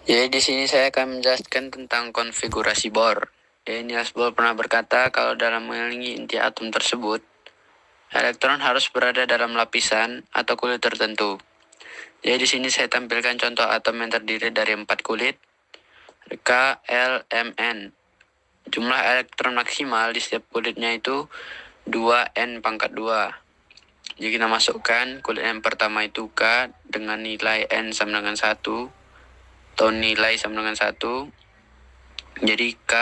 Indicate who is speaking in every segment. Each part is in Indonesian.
Speaker 1: Jadi di sini saya akan menjelaskan tentang konfigurasi Bohr. Niels Bohr pernah berkata kalau dalam mengelilingi inti atom tersebut, elektron harus berada dalam lapisan atau kulit tertentu. Jadi di sini saya tampilkan contoh atom yang terdiri dari 4 kulit, K, L, M, N. Jumlah elektron maksimal di setiap kulitnya itu 2N pangkat 2. Jadi kita masukkan kulit yang pertama itu K dengan nilai N sama dengan 1, atau nilai sama dengan 1. Jadi K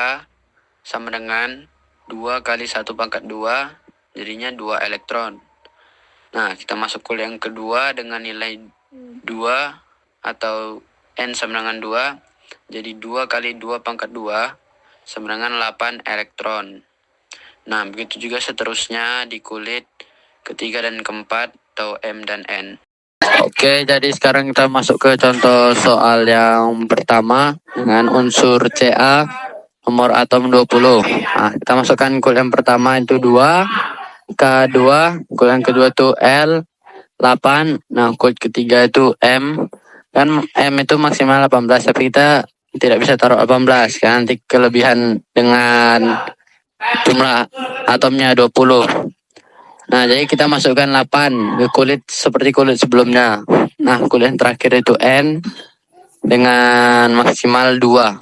Speaker 1: sama dengan 2 kali 1 pangkat 2, jadinya 2 elektron. Nah, kita masuk kulit yang kedua dengan nilai 2 atau N sama dengan 2, jadi 2 kali 2 pangkat 2 sama dengan 8 elektron. Nah, begitu juga seterusnya di kulit ketiga dan keempat atau M dan N. Oke, jadi sekarang kita masuk ke contoh soal yang pertama dengan unsur Ca nomor atom 20. Nah, kita masukkan kulit yang pertama itu 2, K2, kulit yang kedua itu L, 8. Nah, kulit ketiga itu M. Kan M itu maksimal 18, tapi kita tidak bisa taruh 18, kan nanti kelebihan dengan jumlah atomnya 20. Nah, jadi kita masukkan 8 ke kulit seperti kulit sebelumnya. Nah, kulit yang terakhir itu N dengan maksimal 2.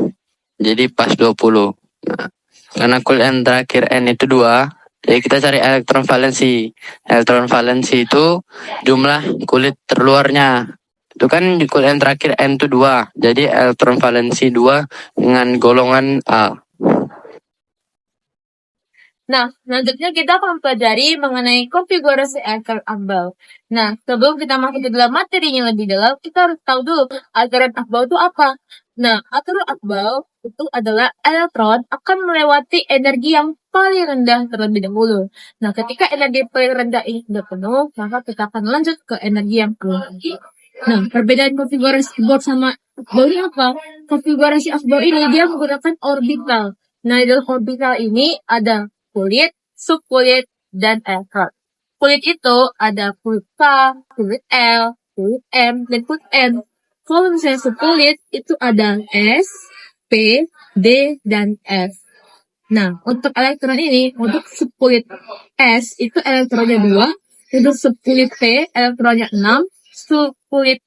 Speaker 1: Jadi pas 20. Nah, karena kulit yang terakhir N itu 2, jadi kita cari elektron valensi. Elektron valensi itu jumlah kulit terluarnya. Itu kan di kulit yang terakhir N itu 2. Jadi elektron valensi 2 dengan golongan A.
Speaker 2: Nah, selanjutnya kita akan pelajari mengenai konfigurasi elektron Abel. Nah, sebelum kita masuk ke dalam materinya lebih dalam, kita harus tahu dulu aturan Abel itu apa. Nah, aturan Abel itu adalah elektron akan melewati energi yang paling rendah terlebih dahulu. Nah, ketika energi paling rendah ini sudah penuh, maka kita akan lanjut ke energi yang tinggi. Nah, perbedaan konfigurasi Bohr sama Abel ini apa? Konfigurasi Abel ini dia menggunakan orbital. Nah, di dalam orbital ini ada kulit, subkulit, dan elektron. Kulit itu ada kulit K, kulit L, kulit M, dan kulit N. Kalau misalnya subkulit itu ada S, P, D, dan F. Nah, untuk elektron ini, untuk subkulit S itu elektronnya 2, untuk subkulit P elektronnya 6, subkulit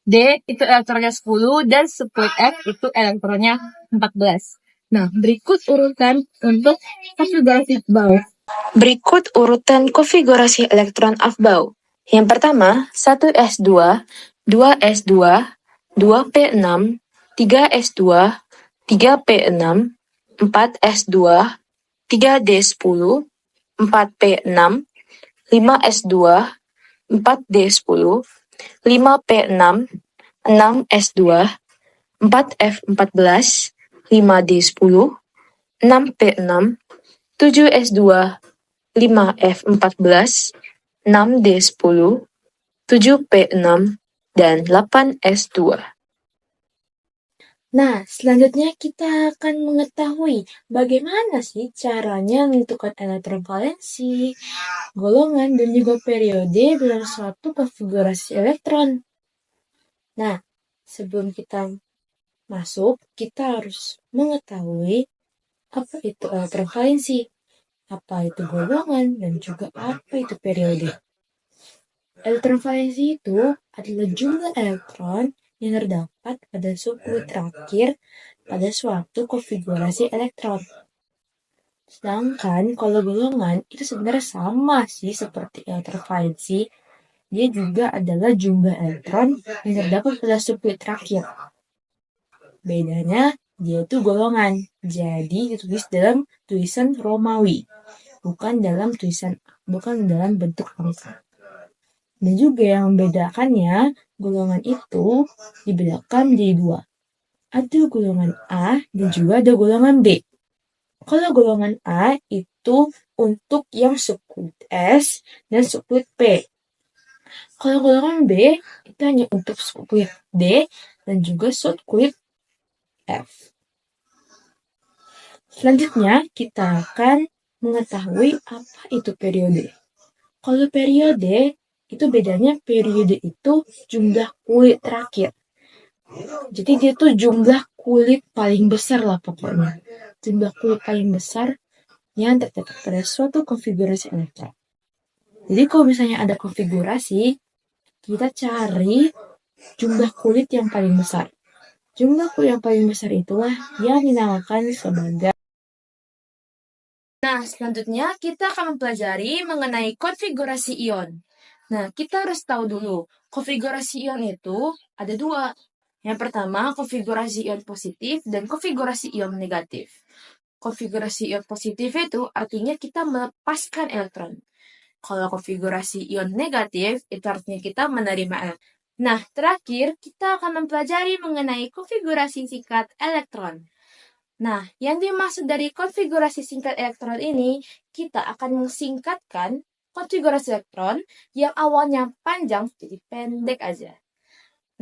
Speaker 2: D itu elektronnya 10, dan subkulit F itu elektronnya 14. Nah, berikut urutan untuk konfigurasi Abel.
Speaker 3: Berikut urutan konfigurasi elektron Aufbau. Yang pertama, 1s2, 2s2, 2p6, 3s2, 3p6, 4s2, 3d10, 4p6, 5s2, 4d10, 5p6, 6s2, 4f14, 5d10, 6p6, 7s2, 5f14, 6d10, 7p6, dan 8s2.
Speaker 4: Nah, selanjutnya kita akan mengetahui bagaimana sih caranya menentukan elektron valensi, golongan, dan juga periode dalam suatu konfigurasi elektron. Nah, sebelum kita masuk, kita harus mengetahui apa itu elektron valensi, apa itu golongan, dan juga apa itu periode. Elektron valensi itu adalah jumlah elektron yang terdapat pada subkulit terakhir pada suatu konfigurasi elektron. Sedangkan kalau golongan itu sebenarnya sama sih seperti elektron valensi, dia juga adalah jumlah elektron yang terdapat pada subkulit terakhir. Bedanya dia itu golongan, jadi ditulis dalam tulisan Romawi, bukan dalam bentuk angka. Dan juga yang membedakannya, golongan itu dibedakan menjadi 2. Ada golongan A dan juga ada golongan B. Kalau golongan A itu untuk yang subkulit S dan subkulit P. Kalau golongan B itu hanya untuk subkulit D dan juga subkulit F. Selanjutnya kita akan mengetahui apa itu periode. Kalau periode itu bedanya periode itu jumlah kulit terakhir. Jadi dia tuh jumlah kulit paling besar lah pokoknya. Jumlah kulit paling besar yang terdapat pada suatu konfigurasi elektron. Jadi kalau misalnya ada konfigurasi, kita cari jumlah kulit yang paling besar. Jumlah kulit yang paling besar itulah yang dinamakan sebagai.
Speaker 2: Nah, selanjutnya kita akan mempelajari mengenai konfigurasi ion. Nah, kita harus tahu dulu, konfigurasi ion itu ada dua. Yang pertama, konfigurasi ion positif dan konfigurasi ion negatif. Konfigurasi ion positif itu artinya kita melepaskan elektron. Kalau konfigurasi ion negatif, itu artinya kita menerima elektron. Nah, terakhir, kita akan mempelajari mengenai konfigurasi singkat elektron. Nah, yang dimaksud dari konfigurasi singkat elektron ini, kita akan mensingkatkan konfigurasi elektron yang awalnya panjang jadi pendek aja.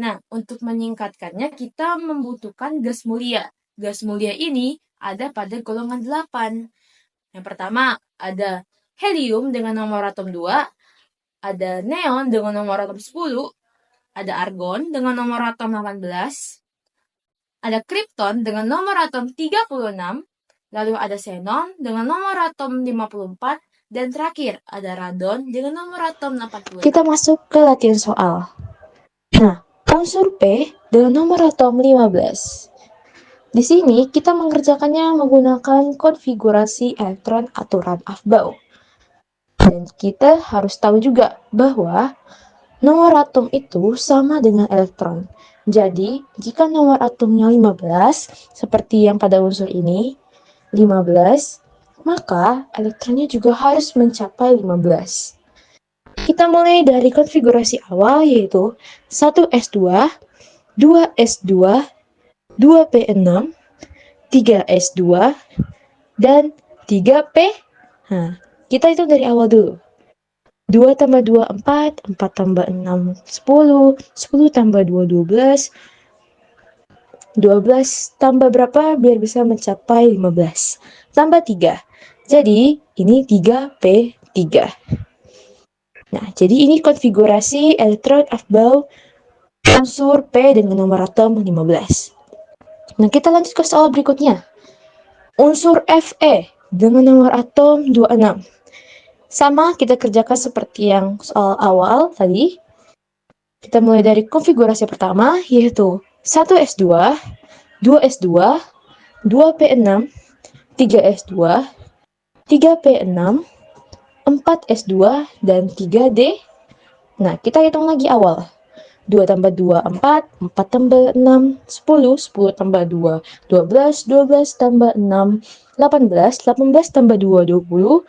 Speaker 2: Nah, untuk menyingkatkannya, kita membutuhkan gas mulia. Gas mulia ini ada pada golongan 8. Yang pertama, ada helium dengan nomor atom 2, ada neon dengan nomor atom 10, ada argon dengan nomor atom 18, ada krypton dengan nomor atom 36, lalu ada xenon dengan nomor atom 54, dan terakhir ada radon dengan nomor atom 80.
Speaker 3: Kita masuk ke latihan soal. Nah, unsur P dengan nomor atom 15. Di sini kita mengerjakannya menggunakan konfigurasi elektron aturan Aufbau. Dan kita harus tahu juga bahwa nomor atom itu sama dengan elektron. Jadi, jika nomor atomnya 15, seperti yang pada unsur ini, 15, maka elektronnya juga harus mencapai 15. Kita mulai dari konfigurasi awal yaitu 1s2, 2s2, 2p6, 3s2, dan 3p. Nah, kita hitung dari awal dulu. 2 tambah 2, 4, 4 tambah 6, 10, 10 tambah 2, 12, 12 tambah berapa biar bisa mencapai 15, tambah 3. Jadi, ini 3p3. Nah, jadi ini konfigurasi elektron Aufbau unsur P dengan nomor atom 15. Nah, kita lanjut ke soal berikutnya. Unsur Fe dengan nomor atom 26. Sama, kita kerjakan seperti yang soal awal tadi. Kita mulai dari konfigurasi pertama, yaitu 1s2, 2s2, 2p6, 3s2, 3p6, 4s2, dan 3d. Nah, kita hitung lagi awal. 2 tambah 2, 4, 4 tambah 6, 10, 10 tambah 2, 12, 12 tambah 6, 18, 18 tambah 2, 20,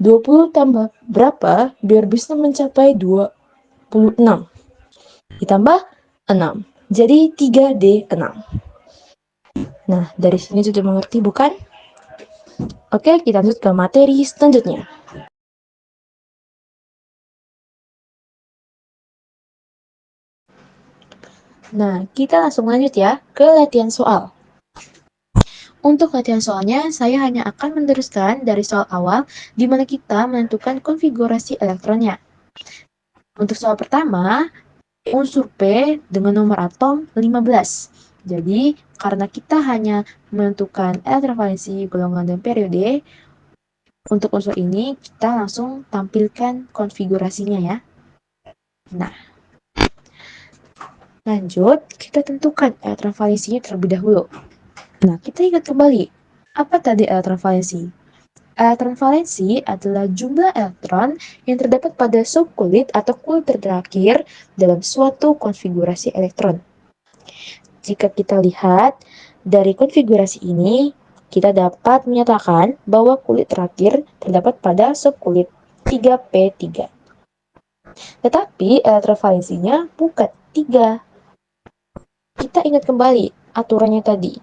Speaker 3: 20 tambah berapa biar bisa mencapai 26. Ditambah 6. Jadi 3D6. Nah, dari sini sudah mengerti bukan? Oke, kita lanjut ke materi selanjutnya. Nah, kita langsung lanjut ya ke latihan soal. Untuk latihan soalnya, saya hanya akan meneruskan dari soal awal di mana kita menentukan konfigurasi elektronnya. Untuk soal pertama, unsur P dengan nomor atom 15. Jadi, karena kita hanya menentukan elektron valensi, golongan, dan periode, untuk unsur ini kita langsung tampilkan konfigurasinya ya. Nah, lanjut, kita tentukan elektron valensinya terlebih dahulu. Nah, kita ingat kembali, apa tadi elektron valensi? Elektron valensi adalah jumlah elektron yang terdapat pada subkulit atau kulit terakhir dalam suatu konfigurasi elektron. Jika kita lihat dari konfigurasi ini, kita dapat menyatakan bahwa kulit terakhir terdapat pada subkulit 3p3. Tetapi elektron valensinya bukan 3. Kita ingat kembali aturannya tadi.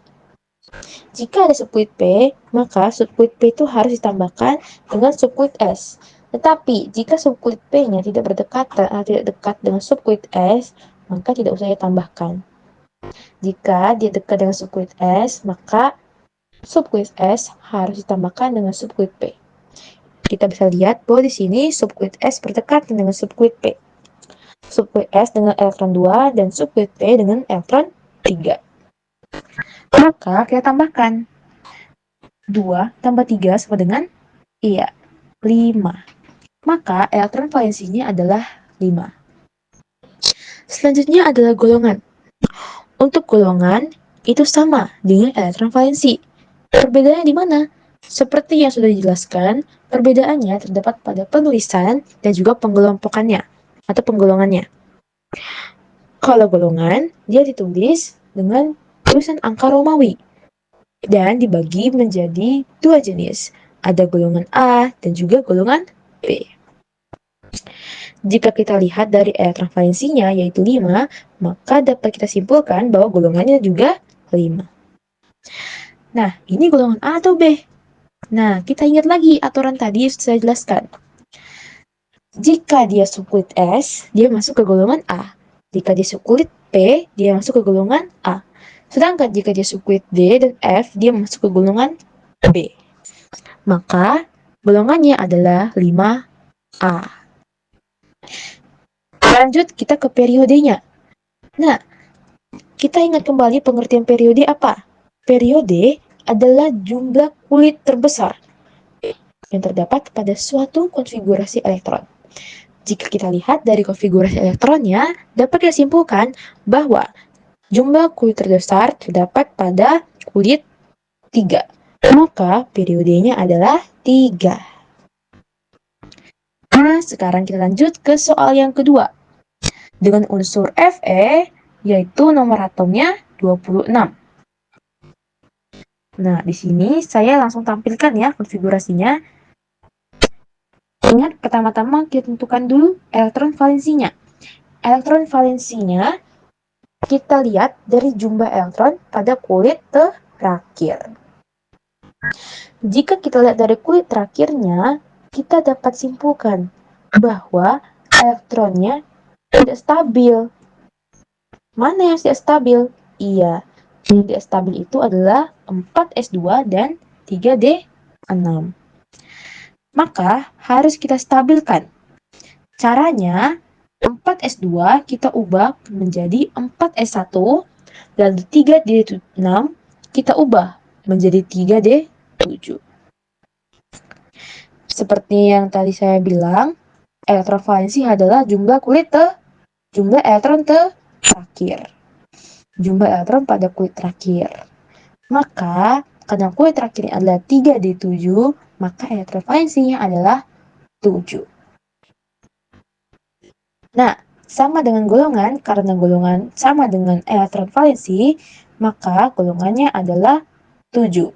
Speaker 3: Jika ada subkulit P, maka subkulit P itu harus ditambahkan dengan subkulit S. Tetapi jika subkulit P-nya tidak berdekatan atau tidak dekat dengan subkulit S, maka tidak usah ditambahkan. Jika dia dekat dengan subkulit S, maka subkulit S harus ditambahkan dengan subkulit P. Kita bisa lihat bahwa di sini subkulit S berdekatan dengan subkulit P. Subkulit S dengan elektron 2 dan subkulit P dengan elektron 3. 3. Maka kita tambahkan 2 tambah 3 sama dengan 5. Maka elektron valensinya adalah 5. Selanjutnya adalah golongan. Untuk golongan, itu sama dengan elektron valensi. Perbedaannya di mana? Seperti yang sudah dijelaskan, perbedaannya terdapat pada penulisan dan juga penggelompokannya atau penggolongannya. Kalau golongan, dia ditulis dengan tulisan angka Romawi dan dibagi menjadi 2 jenis. Ada golongan A dan juga golongan B. Jika kita lihat dari elektron valensinya yaitu 5, maka dapat kita simpulkan bahwa golongannya juga 5. Nah, ini golongan A atau B? Nah, kita ingat lagi aturan tadi yang saya jelaskan. Jika dia subkulit S, dia masuk ke golongan A. Jika dia subkulit P, dia masuk ke golongan A. Sedangkan jika dia subkulit D dan F, dia masuk ke golongan B. Maka, golongannya adalah 5A. Lanjut kita ke periodenya. Nah, kita ingat kembali pengertian periode apa? Periode adalah jumlah kulit terbesar yang terdapat pada suatu konfigurasi elektron. Jika kita lihat dari konfigurasi elektronnya, dapat kita simpulkan bahwa jumlah kulit terbesar terdapat pada kulit 3. Maka periodenya adalah 3. Nah, sekarang kita lanjut ke soal yang kedua. Dengan unsur Fe, yaitu nomor atomnya 26. Nah, di sini saya langsung tampilkan ya konfigurasinya. Ingat, pertama-tama kita tentukan dulu elektron valensinya. Elektron valensinya kita lihat dari jumlah elektron pada kulit terakhir. Jika kita lihat dari kulit terakhirnya, kita dapat simpulkan bahwa elektronnya tidak stabil. Mana yang tidak stabil? Iya, yang tidak stabil itu adalah 4s2 dan 3d6. Maka harus kita stabilkan. Caranya 4s2 kita ubah menjadi 4s1 dan 3d6 kita ubah menjadi 3d7. Seperti yang tadi saya bilang, elektron valensi adalah jumlah elektron terakhir. Jumlah elektron pada kulit terakhir. Maka, karena kulit terakhirnya adalah 3d7, maka elektron valensinya adalah 7. Nah, sama dengan golongan, karena golongan sama dengan elektron valensi, maka golongannya adalah 7.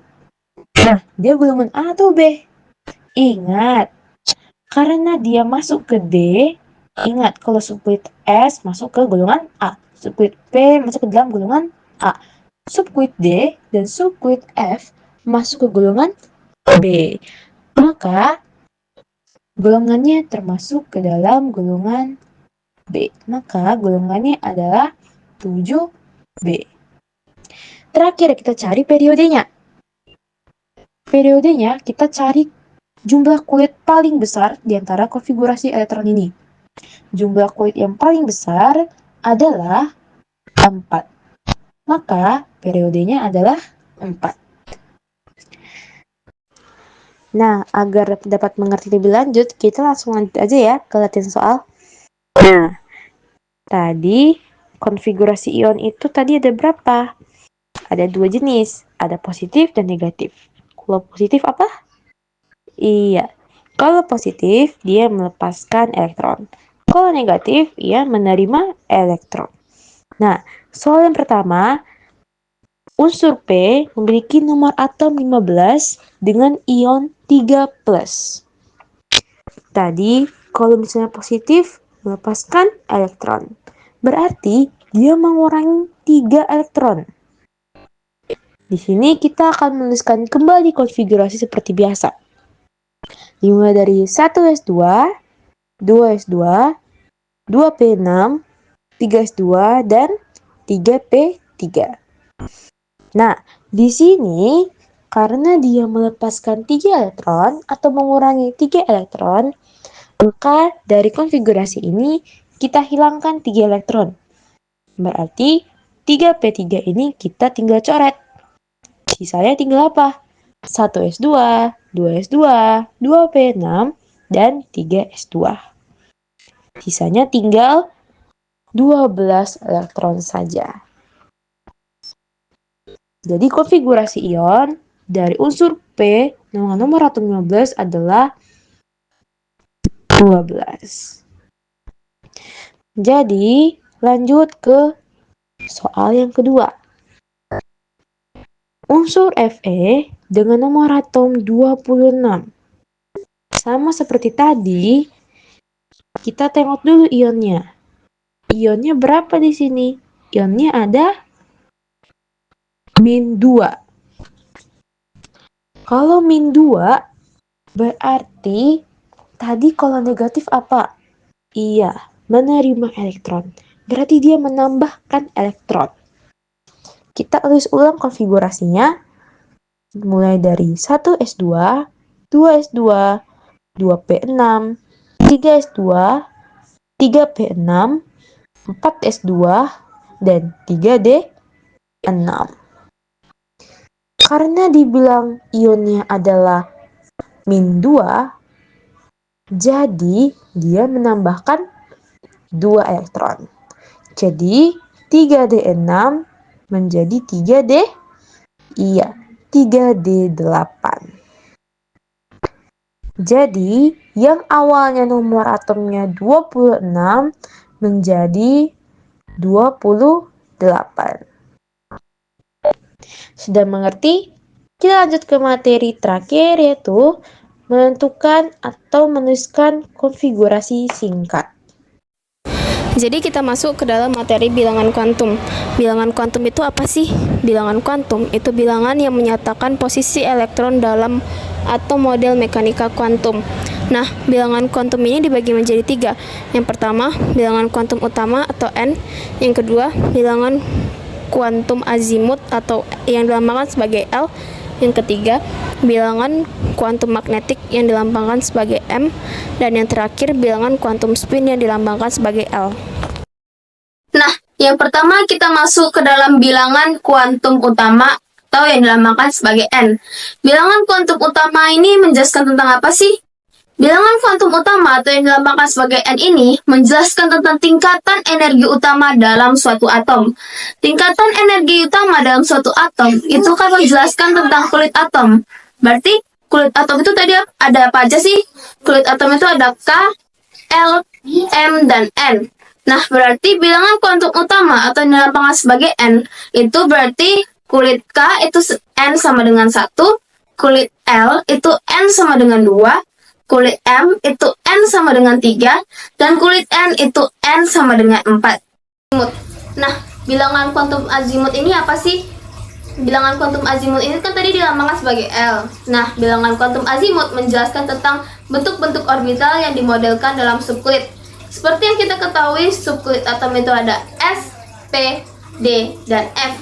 Speaker 3: Nah, dia golongan A atau B? Ingat, karena dia masuk ke D, ingat kalau subkulit S masuk ke golongan A, subkulit P masuk ke dalam golongan A, subkulit D dan subkulit F masuk ke golongan B. Maka golongannya termasuk ke dalam golongan B. Maka golongannya adalah 7B. Terakhir kita cari periodenya. Periodenya kita cari jumlah kulit paling besar di antara konfigurasi elektron ini. Jumlah kulit yang paling besar adalah 4. Maka periodenya adalah 4. Nah, agar dapat mengerti lebih lanjut, kita langsung lanjut aja ya ke latihan soal. Nah, tadi konfigurasi ion itu tadi ada berapa? Ada 2 jenis, ada positif dan negatif. Kalau positif apa? Iya, kalau positif dia melepaskan elektron. Kalau negatif ia menerima elektron. Nah, soal yang pertama, unsur P memiliki nomor atom 15 dengan ion 3+. Tadi, kalau misalnya positif melepaskan elektron, berarti dia mengurangi 3 elektron. Di sini kita akan menuliskan kembali konfigurasi seperti biasa. Dimulai dari 1s2, 2s2, 2p6, 3s2, dan 3p3. Nah, di sini karena dia melepaskan 3 elektron atau mengurangi 3 elektron, maka dari konfigurasi ini kita hilangkan 3 elektron. Berarti 3P3 ini kita tinggal coret. Sisanya tinggal apa? 1S2, 2S2, 2P6, dan 3S2. Sisanya tinggal 12 elektron saja. Jadi konfigurasi ion dari unsur P dengan nomor atom 15 adalah 12. Jadi lanjut ke soal yang kedua. Unsur Fe dengan nomor atom 26. Sama seperti tadi, kita tengok dulu ionnya. Ionnya berapa di sini? Ionnya ada -2. Kalau -2 berarti tadi kalau negatif apa? Iya, menerima elektron. Berarti dia menambahkan elektron. Kita tulis ulang konfigurasinya. Mulai dari 1S2, 2S2, 2P6, 3S2, 3P6, 4S2, dan 3D6. Karena dibilang ionnya adalah -2, jadi dia menambahkan 2 elektron. Jadi 3D6 menjadi 3D8. Jadi yang awalnya nomor atomnya 26 menjadi 28. Sudah mengerti? Kita lanjut ke materi terakhir, yaitu menentukan atau menuliskan konfigurasi singkat.
Speaker 5: Jadi kita masuk ke dalam materi bilangan kuantum. Bilangan kuantum itu apa sih? Bilangan kuantum itu bilangan yang menyatakan posisi elektron dalam atom model mekanika kuantum. Nah, bilangan kuantum ini dibagi menjadi 3. Yang pertama, bilangan kuantum utama atau N. Yang kedua, bilangan kuantum azimut atau yang dilambangkan sebagai L. Yang ketiga, bilangan kuantum magnetik yang dilambangkan sebagai M. Dan yang terakhir, bilangan kuantum spin yang dilambangkan sebagai L.
Speaker 2: Nah, yang pertama kita masuk ke dalam bilangan kuantum utama atau yang dilambangkan sebagai N. Bilangan kuantum utama ini menjelaskan tentang apa sih? Bilangan kuantum utama atau yang dilambangkan sebagai N ini menjelaskan tentang tingkatan energi utama dalam suatu atom. Tingkatan energi utama dalam suatu atom itu kan menjelaskan tentang kulit atom. Berarti kulit atom itu tadi ada apa aja sih? Kulit atom itu ada K, L, M, dan N. Nah, berarti bilangan kuantum utama atau yang dilambangkan sebagai N itu berarti kulit K itu N sama dengan 1, kulit L itu N sama dengan 2, kulit M itu N sama dengan 3, dan kulit N itu N sama dengan 4. Nah, bilangan kuantum azimut ini apa sih? Bilangan kuantum azimut ini kan tadi dilambangkan sebagai L. Nah, bilangan kuantum azimut menjelaskan tentang bentuk-bentuk orbital yang dimodelkan dalam subkulit. Seperti yang kita ketahui, subkulit atom itu ada S, P, D, dan F.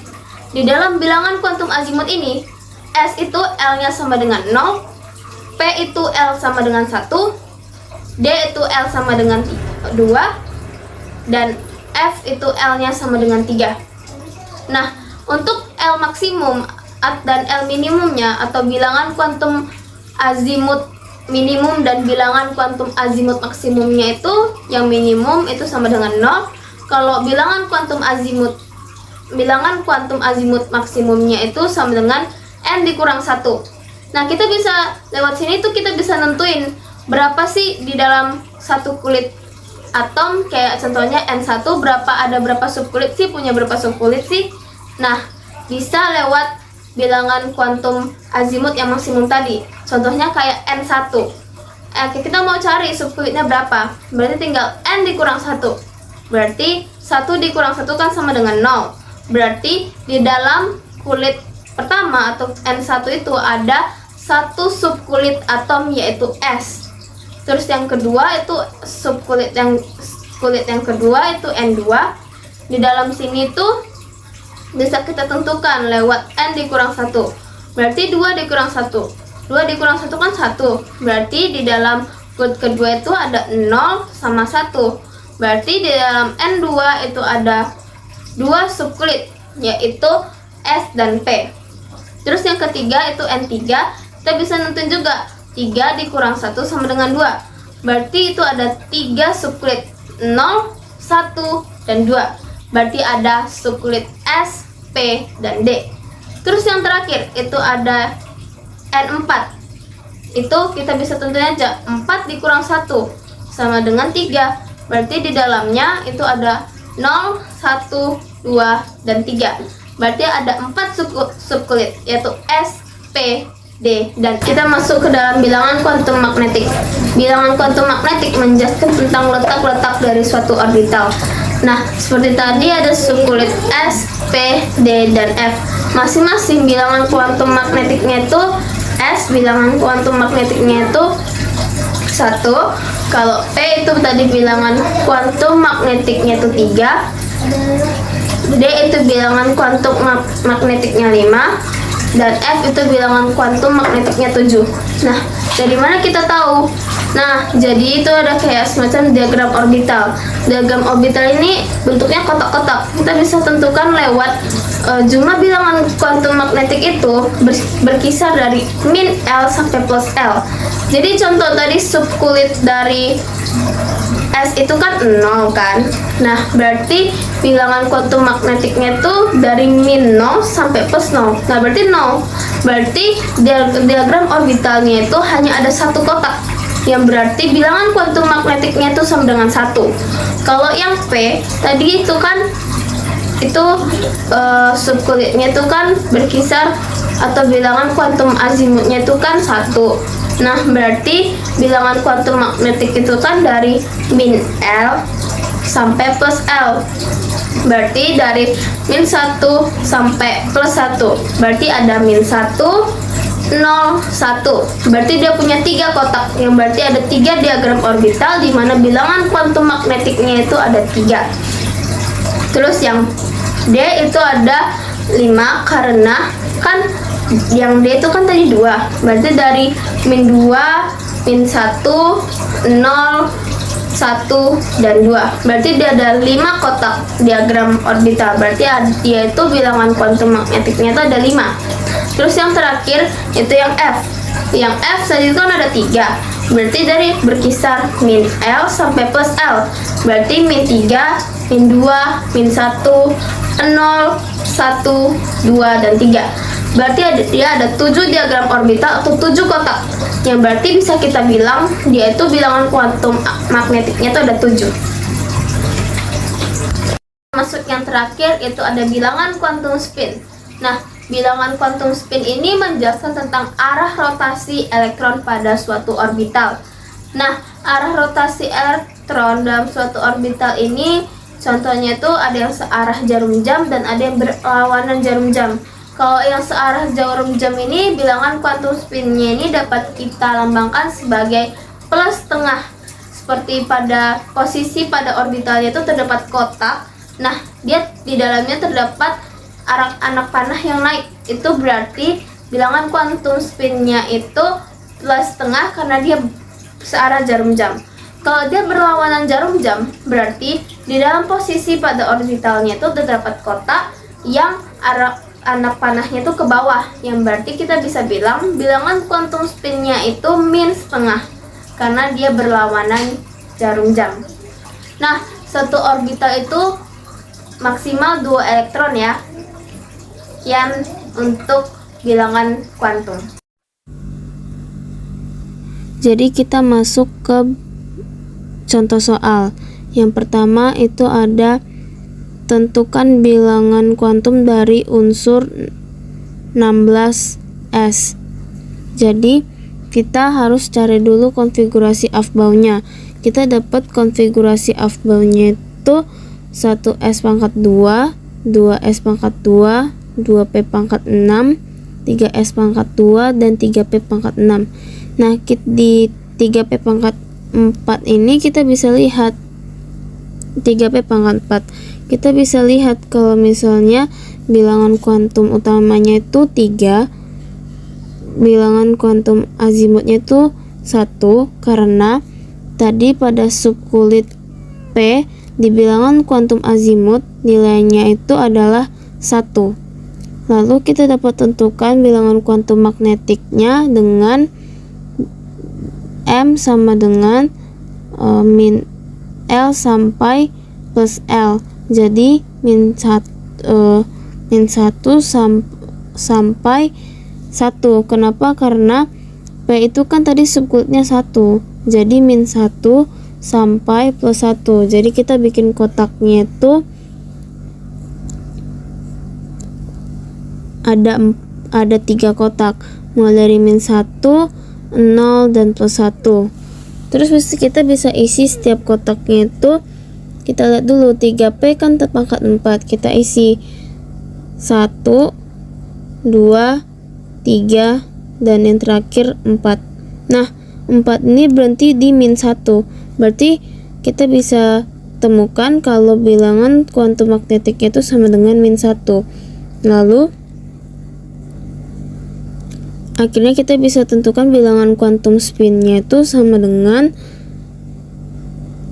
Speaker 2: Di dalam bilangan kuantum azimut ini, S itu L-nya sama dengan 0, P itu L sama dengan 1, D itu L sama dengan 2, dan F itu L-nya sama dengan 3. Nah, untuk L maksimum dan L minimumnya atau bilangan kuantum azimut minimum dan bilangan kuantum azimut maksimumnya itu, yang minimum itu sama dengan 0. Kalau bilangan kuantum azimut maksimumnya itu sama dengan N dikurang 1. Nah, kita bisa lewat sini tuh kita bisa nentuin berapa sih di dalam satu kulit atom. Kayak contohnya N1 ada berapa subkulit sih, punya berapa subkulit sih. Nah, bisa lewat bilangan kuantum azimut yang maksimum tadi. Contohnya kayak N1. Kita mau cari subkulitnya berapa. Berarti tinggal N dikurang 1. Berarti 1 dikurang 1 kan sama dengan 0. Berarti di dalam kulit pertama atau N1 itu ada satu subkulit atom yaitu S. Terus yang kedua itu subkulit yang kedua itu N2. Di dalam sini tuh bisa kita tentukan lewat N dikurang 1. Berarti 2 dikurang 1. 2 dikurang 1 kan 1. Berarti di dalam kulit kedua itu ada 0 sama 1. Berarti di dalam N2 itu ada
Speaker 5: 2 subkulit, yaitu S dan P. Terus yang ketiga itu N3, kita bisa nentuin juga 3 dikurang 1 sama dengan 2. Berarti itu ada 3 subkulit, 0, 1, dan 2. Berarti ada subkulit S, P, dan D. Terus yang terakhir itu ada N4. Itu kita bisa tentuin aja 4 dikurang 1 sama dengan 3. Berarti di dalamnya itu ada 0, 1, 2, dan 3. Berarti ada 4 subkulit, yaitu S, P, D, dan kita masuk ke dalam bilangan kuantum magnetik. Bilangan kuantum magnetik menjelaskan tentang letak-letak dari suatu orbital. Nah, seperti tadi ada subkulit S, P, D, dan F. Masing-masing bilangan kuantum magnetiknya itu S, bilangan kuantum magnetiknya itu 1. Kalau P itu tadi bilangan kuantum magnetiknya itu 3. D itu bilangan kuantum magnetiknya 5. Dan F itu bilangan kuantum magnetiknya 7. Nah, dari mana kita tahu? Nah, jadi itu ada kayak semacam diagram orbital. Diagram orbital ini bentuknya kotak-kotak. Kita bisa tentukan lewat jumlah bilangan kuantum magnetik itu berkisar dari min L sampai plus L. Jadi contoh tadi subkulit dari S itu kan 0 kan. Nah, berarti bilangan kuantum magnetiknya itu dari min 0 sampai plus 0. Nah, berarti 0. Berarti diagram orbitalnya itu hanya ada satu kotak. Yang berarti bilangan kuantum magnetiknya itu sama dengan 1. Kalau yang P tadi itu kan subkulitnya itu kan berkisar atau bilangan kuantum azimutnya itu kan 1. Nah, berarti bilangan kuantum magnetik itu kan dari min L sampai plus L. Berarti dari min 1 sampai plus 1. Berarti ada min 1, 0, 1. Berarti dia punya 3 kotak. Yang berarti ada 3 diagram orbital di mana bilangan kuantum magnetiknya itu ada 3. Terus yang D itu ada 5 karena kan yang D itu kan tadi 2. Berarti dari min 2, min 1, 0, 1, dan 2. Berarti dia ada 5 kotak diagram orbital. Berarti dia itu bilangan kuantum magnetiknya itu ada 5. Terus yang terakhir itu yang F. Yang F tadi itu kan ada 3. Berarti dari berkisar min L sampai plus L. Berarti min 3, min 2, min 1, 0, 1, 2, dan 3. Berarti dia ada 7 diagram orbital atau 7 kotak. Yang berarti bisa kita bilang dia itu bilangan kuantum magnetiknya itu ada 7. Masuk yang terakhir itu ada bilangan kuantum spin. Nah, bilangan kuantum spin ini menjelaskan tentang arah rotasi elektron pada suatu orbital. Nah, arah rotasi elektron dalam suatu orbital ini contohnya itu ada yang searah jarum jam dan ada yang berlawanan jarum jam. Kalau yang searah jarum jam ini bilangan kuantum spinnya ini dapat kita lambangkan sebagai plus tengah. Seperti pada posisi pada orbitalnya itu terdapat kotak. Nah, dia di dalamnya terdapat anak panah yang naik. Itu berarti bilangan kuantum spinnya itu plus tengah karena dia searah jarum jam. Kalau dia berlawanan jarum jam, berarti di dalam posisi pada orbitalnya itu terdapat kotak yang anak panahnya itu ke bawah. Yang berarti kita bisa bilang bilangan kuantum spinnya itu min setengah karena dia berlawanan jarum jam. Nah, satu orbital itu maksimal 2 elektron ya. Yang untuk bilangan kuantum. Jadi kita masuk ke contoh soal. Yang pertama itu ada tentukan bilangan kuantum dari unsur 16S. Jadi kita harus cari dulu konfigurasi Aufbau-nya. Kita dapat konfigurasi Aufbau-nya itu 1S pangkat 2, 2S pangkat 2, 2P pangkat 6, 3S pangkat 2, dan 3P pangkat 6. Nah, di 3P pangkat 4 ini kita bisa lihat 3P pangkat 4. Kita bisa lihat kalau misalnya bilangan kuantum utamanya itu 3, bilangan kuantum azimutnya itu 1 karena tadi pada subkulit P Di bilangan kuantum azimut nilainya itu adalah 1. Lalu kita dapat tentukan bilangan kuantum magnetiknya dengan M sama dengan min L sampai plus L. Jadi min 1 sampai 1. Kenapa? Karena P itu kan tadi subgrupnya 1. Jadi min 1 sampai plus 1. Jadi kita bikin kotaknya itu ada 3 kotak, mulai dari min 1, 0, dan plus 1. Terus kita bisa isi setiap kotaknya itu. Kita lihat dulu, 3P kan terpangkat 4, kita isi 1, 2, 3, dan yang terakhir 4. Nah, 4 ini berhenti di min 1. Berarti kita bisa temukan kalau bilangan kuantum magnetiknya itu sama dengan min 1. Lalu akhirnya kita bisa tentukan bilangan kuantum spinnya itu sama dengan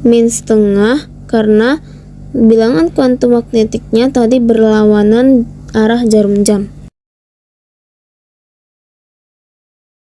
Speaker 5: min setengah, karena bilangan kuantum magnetiknya tadi berlawanan arah jarum jam.